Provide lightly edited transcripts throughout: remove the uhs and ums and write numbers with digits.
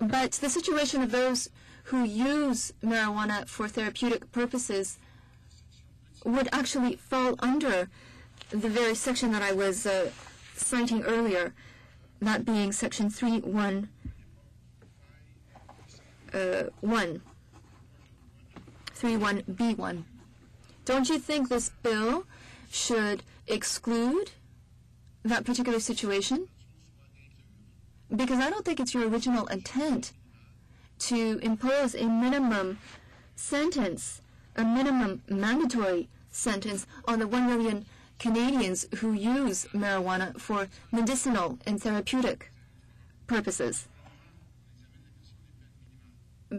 But the situation of those who use marijuana for therapeutic purposes would actually fall under the very section that I was citing earlier, that being section 31B1. Don't you think this bill should exclude that particular situation? Because I don't think it's your original intent to impose a minimum sentence, a minimum mandatory sentence on the 1 million Canadians who use marijuana for medicinal and therapeutic purposes.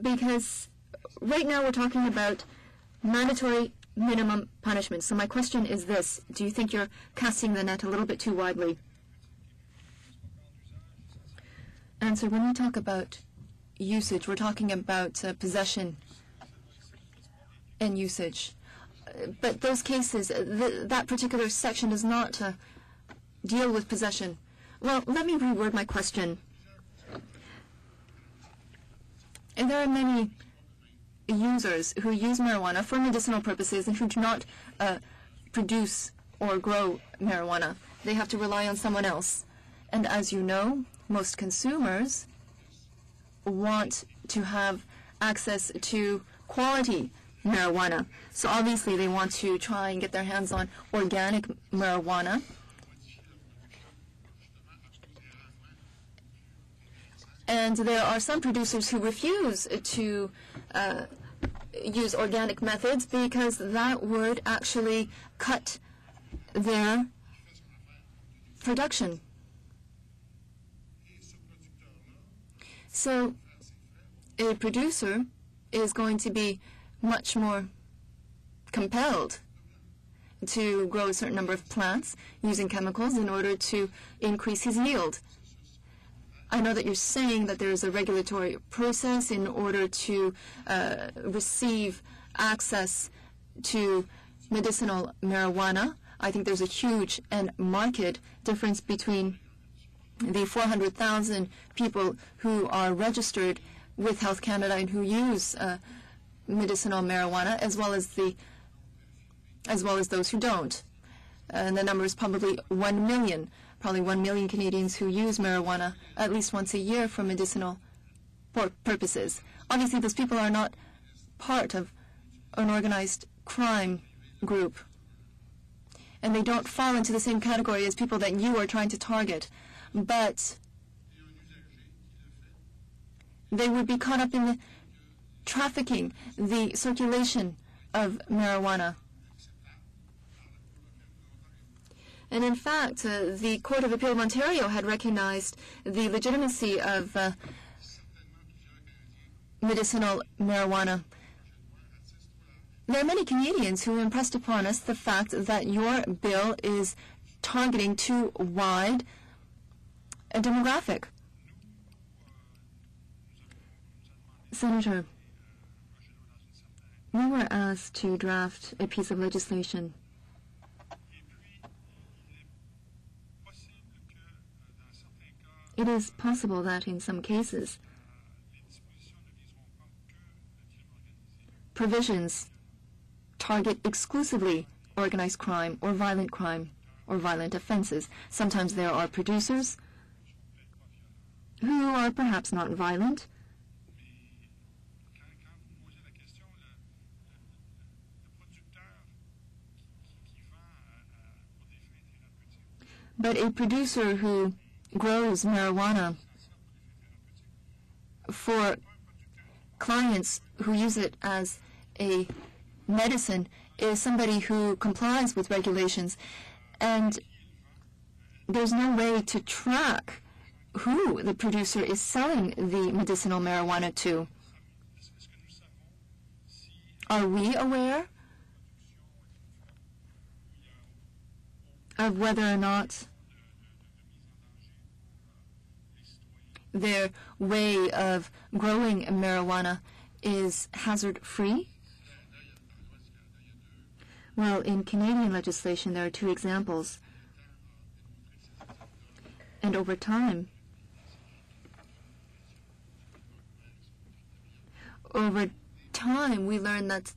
Because right now we're talking about mandatory minimum punishment. So my question is this: do you think you're casting the net a little bit too widely? Answer: when we talk about usage, we're talking about possession and usage. But those cases, that particular section does not deal with possession. Well, let me reword my question. And there are many users who use marijuana for medicinal purposes and who do not produce or grow marijuana. They have to rely on someone else. And as you know, most consumers want to have access to quality marijuana. So obviously they want to try and get their hands on organic marijuana. And there are some producers who refuse to use organic methods because that would actually cut their production. So a producer is going to be much more compelled to grow a certain number of plants using chemicals in order to increase his yield. I know that you're saying that there is a regulatory process in order to receive access to medicinal marijuana. I think there's a huge and marked difference between the 400,000 people who are registered with Health Canada and who use medicinal marijuana, as well as those who don't. And the number is probably 1 million. Probably 1 million Canadians who use marijuana at least once a year for medicinal purposes. Obviously, those people are not part of an organized crime group. And they don't fall into the same category as people that you are trying to target. But they would be caught up in the trafficking, the circulation of marijuana. And in fact, the Court of Appeal of Ontario had recognized the legitimacy of medicinal marijuana. There are many Canadians who impressed upon us the fact that your bill is targeting too wide a demographic. Senator, we were asked to draft a piece of legislation. It is possible that in some cases, provisions target exclusively organized crime or violent offenses. Sometimes there are producers who are perhaps not violent, but a producer who grows marijuana for clients who use it as a medicine is somebody who complies with regulations, and there's no way to track who the producer is selling the medicinal marijuana to. Are we aware of whether or not their way of growing marijuana is hazard-free? Well, in Canadian legislation, there are two examples. And over time, over time, we learned that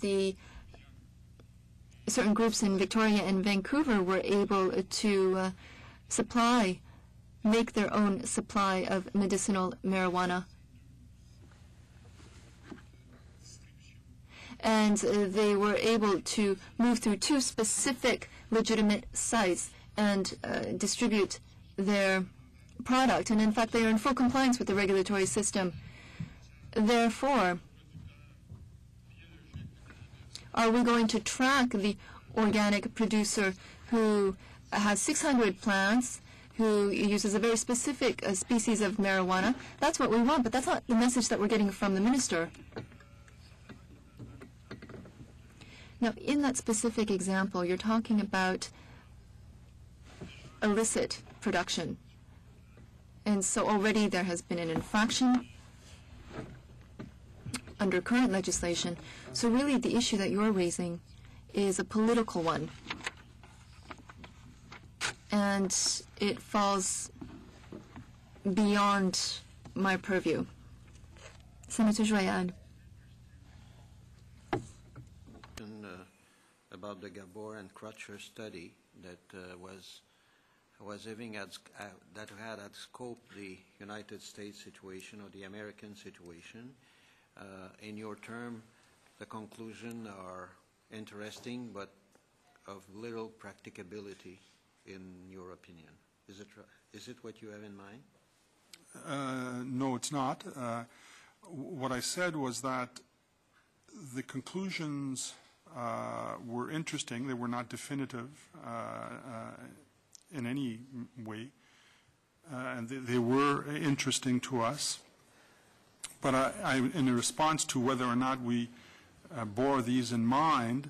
certain groups in Victoria and Vancouver were able to make their own supply of medicinal marijuana. And they were able to move through 2 specific legitimate sites and distribute their product. And in fact, they are in full compliance with the regulatory system. Therefore, are we going to track the organic producer who has 600 plants, who uses a very specific species of marijuana? That's what we want, but that's not the message that we're getting from the minister. Now, in that specific example, you're talking about illicit production. And so already there has been an infraction under current legislation. So really the issue that you're raising is a political one. And it falls beyond my purview. Senator Joyanne. About the Gabor and Crutcher study that that had at scope the United States situation or the American situation. In your term, the conclusions are interesting, but of little practicability, in your opinion. Is it what you have in mind? No, it's not. What I said was that the conclusions were interesting. They were not definitive in any way, and they were interesting to us. But in response to whether or not we bore these in mind,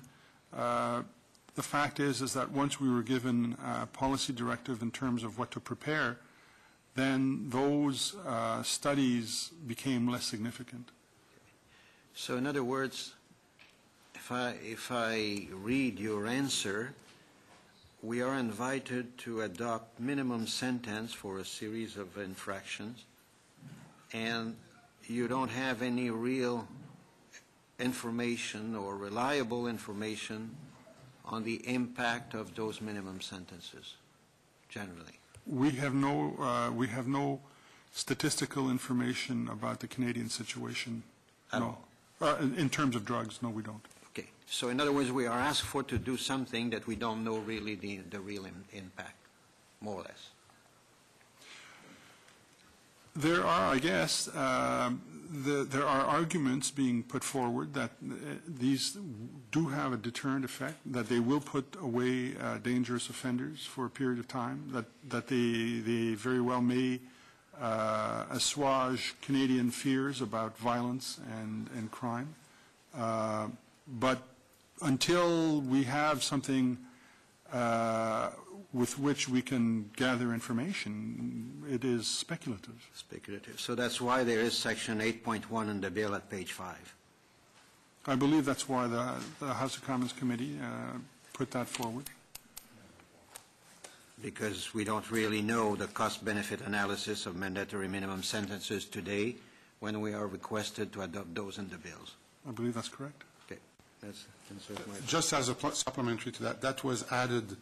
the fact is that once we were given a policy directive in terms of what to prepare, then those studies became less significant. So in other words, if I read your answer, we are invited to adopt minimum sentence for a series of infractions, and you don't have any real information or reliable information on the impact of those minimum sentences, generally. We have no statistical information about the Canadian situation. No. In terms of drugs, no, we don't. Okay. So in other words, we are asked for to do something that we don't know really the real impact, more or less. There are, I guess, there are arguments being put forward that these do have a deterrent effect, that they will put away dangerous offenders for a period of time, that they very well may assuage Canadian fears about violence and crime. But until we have something with which we can gather information, it is speculative. Speculative. So that's why there is Section 8.1 in the bill at page 5. I believe that's why the House of Commons Committee put that forward. Because we don't really know the cost-benefit analysis of mandatory minimum sentences today when we are requested to adopt those in the bills. I believe that's correct. Okay. Just as a supplementary to that, that was added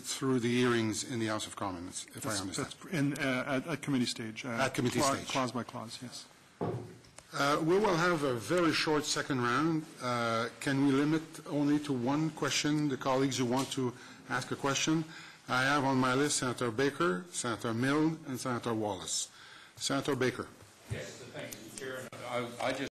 through the hearings in the House of Commons, if I understand. That's at committee stage. At committee stage. Clause by clause, yes. We will have a very short second round. Can we limit only to one question, the colleagues who want to ask a question? I have on my list Senator Baker, Senator Milne, and Senator Wallace. Senator Baker. Yes, thank you, Chair. I just